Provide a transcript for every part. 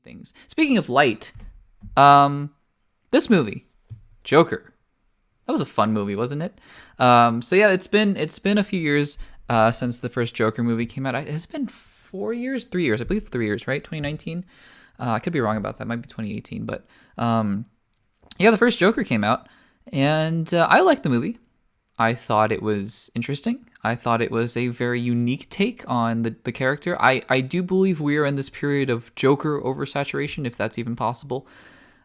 things. Speaking of light, this movie, Joker, that was a fun movie, wasn't it? So yeah, it's been a few years since the first Joker movie came out. It's been 4 years, 3 years, I believe 3 years, right? 2019. I could be wrong about that. It might be 2018, but yeah, the first Joker came out, and I liked the movie. I thought it was interesting. I thought it was a very unique take on the character. I do believe we are in this period of Joker oversaturation, if that's even possible.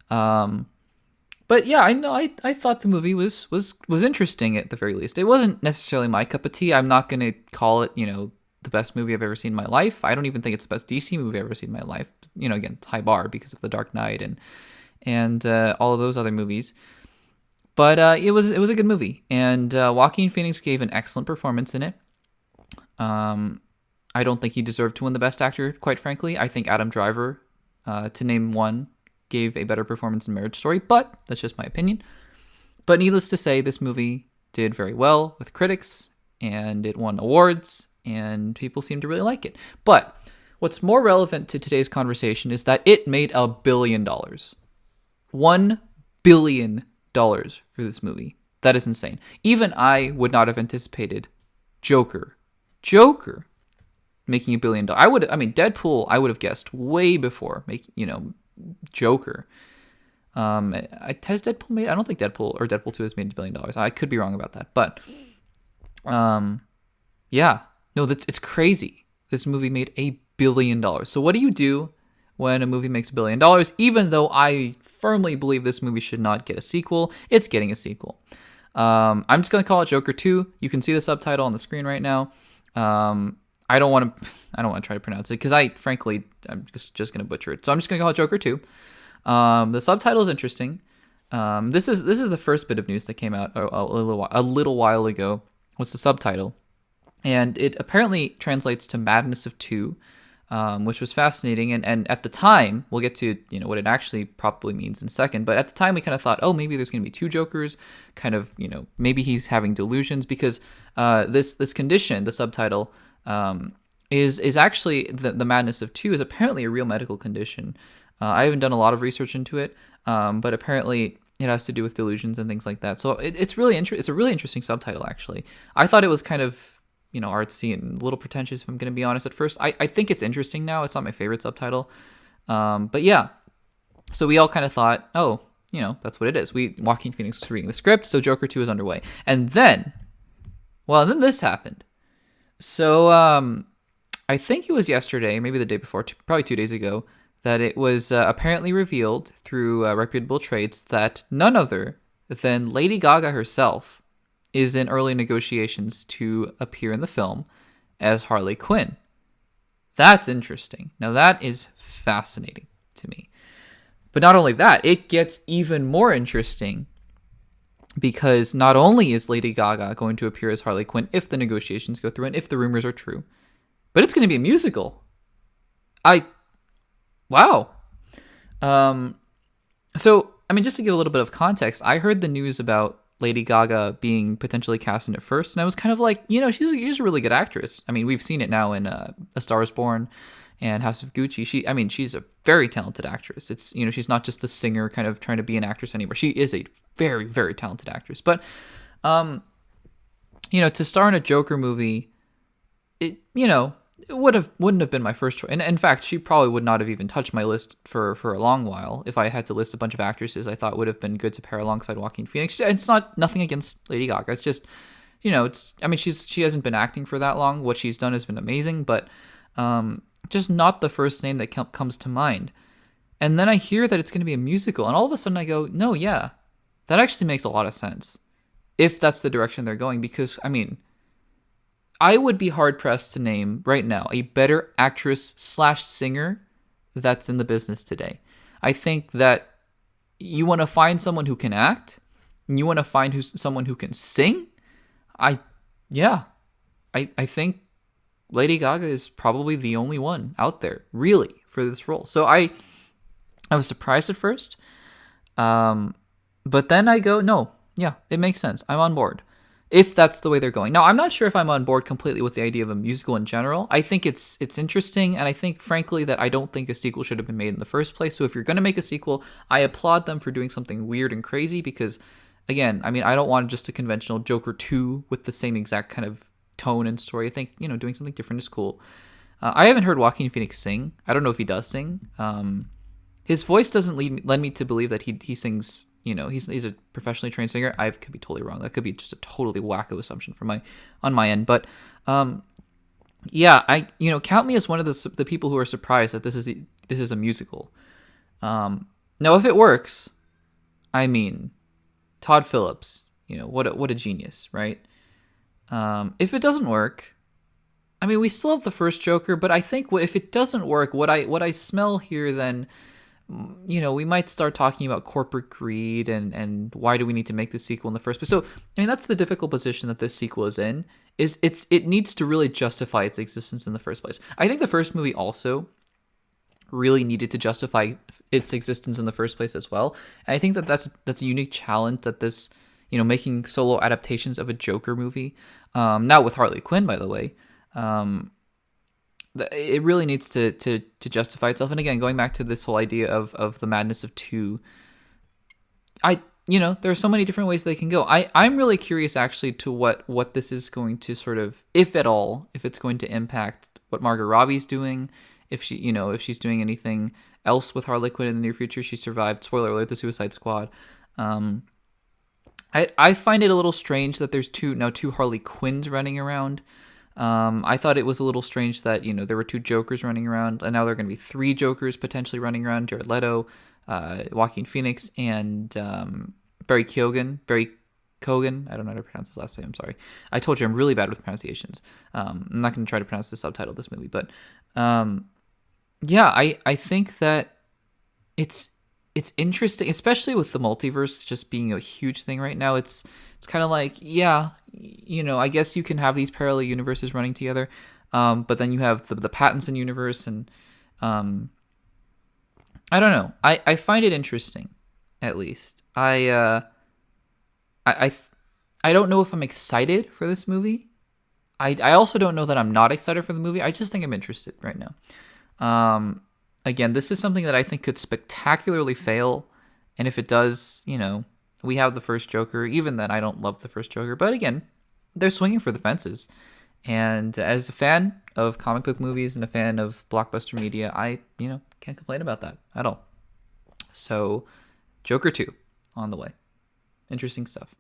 But yeah, I know I thought the movie was interesting at the very least. It wasn't necessarily my cup of tea. I'm not going to call it, the best movie I've ever seen in my life. I don't even think it's the best DC movie I've ever seen in my life. Again, it's high bar because of The Dark Knight and all of those other movies. But it was a good movie, and Joaquin Phoenix gave an excellent performance in it. I don't think he deserved to win the Best Actor, quite frankly. I think Adam Driver, to name one, gave a better performance in Marriage Story, but that's just my opinion. But needless to say, this movie did very well with critics, and it won awards, and people seem to really like it. But what's more relevant to today's conversation is that it made $1 billion. $1 billion for this movie. That is insane. Even I would not have anticipated Joker making $1 billion. Deadpool, I would have guessed way before Joker. Has Deadpool made? I don't think Deadpool 2 has made $1 billion. I could be wrong about that, but yeah, no, it's crazy. This movie made $1 billion. So what do you do when a movie makes $1 billion? Even though I firmly believe this movie should not get a sequel, it's getting a sequel. I'm just gonna call it Joker 2. You can see the subtitle on the screen right now. I don't want to try to pronounce it because I'm just gonna butcher it. So I'm just gonna call it Joker 2. The subtitle is interesting. This is the first bit of news that came out a little while ago. Was the subtitle, and it apparently translates to Madness of Two. Which was fascinating. And at the time, we'll get to, what it actually probably means in a second. But at the time, we kind of thought, oh, maybe there's going to be two Jokers, kind of, maybe he's having delusions because this condition, the subtitle, is actually the madness of two is apparently a real medical condition. I haven't done a lot of research into it, but apparently it has to do with delusions and things like that. So it's really it's a really interesting subtitle, actually. I thought it was kind of artsy and a little pretentious, if I'm going to be honest at first. I think it's interesting now. It's not my favorite subtitle. But yeah, so we all kind of thought, oh, that's what it is. Joaquin Phoenix was reading the script, so Joker 2 is underway. And then this happened. So I think it was yesterday, maybe the day before, probably 2 days ago, that it was apparently revealed through reputable trades that none other than Lady Gaga herself is in early negotiations to appear in the film as Harley Quinn. That's interesting. Now that is fascinating to me. But not only that, it gets even more interesting because not only is Lady Gaga going to appear as Harley Quinn if the negotiations go through and if the rumors are true, but it's going to be a musical. Wow. So, just to give a little bit of context, I heard the news about Lady Gaga being potentially cast in it first, and I was kind of like, she's a really good actress. We've seen it now in A Star Is Born and House of Gucci. She's a very talented actress. It's, she's not just the singer kind of trying to be an actress anymore. She is a very, very talented actress. But, to star in a Joker movie, it wouldn't have been my first choice. And in fact, she probably would not have even touched my list for a long while if I had to list a bunch of actresses I thought would have been good to pair alongside Joaquin Phoenix. It's not nothing against Lady Gaga. It's just, she hasn't been acting for that long. What she's done has been amazing, but just not the first name that comes to mind. And then I hear that it's going to be a musical, and all of a sudden I go, no, yeah, that actually makes a lot of sense if that's the direction they're going, because, I would be hard-pressed to name right now a better actress/singer that's in the business today. I think that you want to find someone who can act, and you want to find someone who can sing. I think Lady Gaga is probably the only one out there, really, for this role. So I was surprised at first, but then I go, no, yeah, it makes sense. I'm on board. if that's the way they're going. Now, I'm not sure if I'm on board completely with the idea of a musical in general. I think it's interesting, and I think, frankly, that I don't think a sequel should have been made in the first place. So if you're going to make a sequel, I applaud them for doing something weird and crazy because, again, I mean, I don't want just a conventional Joker 2 with the same exact kind of tone and story. I think, doing something different is cool. I haven't heard Joaquin Phoenix sing. I don't know if he does sing. His voice doesn't lend me to believe that he sings. He's a professionally trained singer. I could be totally wrong. That could be just a totally wacko assumption on my end. But yeah, count me as one of the people who are surprised that this is a musical. Now, if it works, I mean, Todd Phillips, what a genius, right? If it doesn't work, I mean, we still have the first Joker, but I think if it doesn't work, what I smell here then. We might start talking about corporate greed and why do we need to make this sequel in the first place. So, I mean, that's the difficult position that this sequel is in, it needs to really justify its existence in the first place. I think the first movie also really needed to justify its existence in the first place as well. And I think that's a unique challenge that this, making solo adaptations of a Joker movie, not with Harley Quinn, by the way, it really needs to justify itself. And again, going back to this whole idea of the madness of two, there are so many different ways they can go. I'm really curious actually to what this is going to sort of, if at all, if it's going to impact what Margot Robbie's doing, if she's doing anything else with Harley Quinn in the near future. She survived, spoiler alert, the Suicide Squad. I find it a little strange that there's two Harley Quinns running around. I thought it was a little strange that, there were two Jokers running around, and now there are going to be three Jokers potentially running around: Jared Leto, Joaquin Phoenix, and Barry Keoghan. I don't know how to pronounce his last name. I'm sorry. I told you I'm really bad with pronunciations. I'm not going to try to pronounce the subtitle of this movie, but yeah, I think that it's interesting, especially with the multiverse just being a huge thing right now. It's kind of like, yeah, I guess you can have these parallel universes running together, but then you have the Pattinson universe, and I don't know. I find it interesting, at least. I don't know if I'm excited for this movie. I also don't know that I'm not excited for the movie. I just think I'm interested right now. Again, this is something that I think could spectacularly fail, and if it does, we have the first Joker. Even then, I don't love the first Joker, but again, they're swinging for the fences. And as a fan of comic book movies and a fan of blockbuster media, I, can't complain about that at all. So, Joker 2 on the way. Interesting stuff.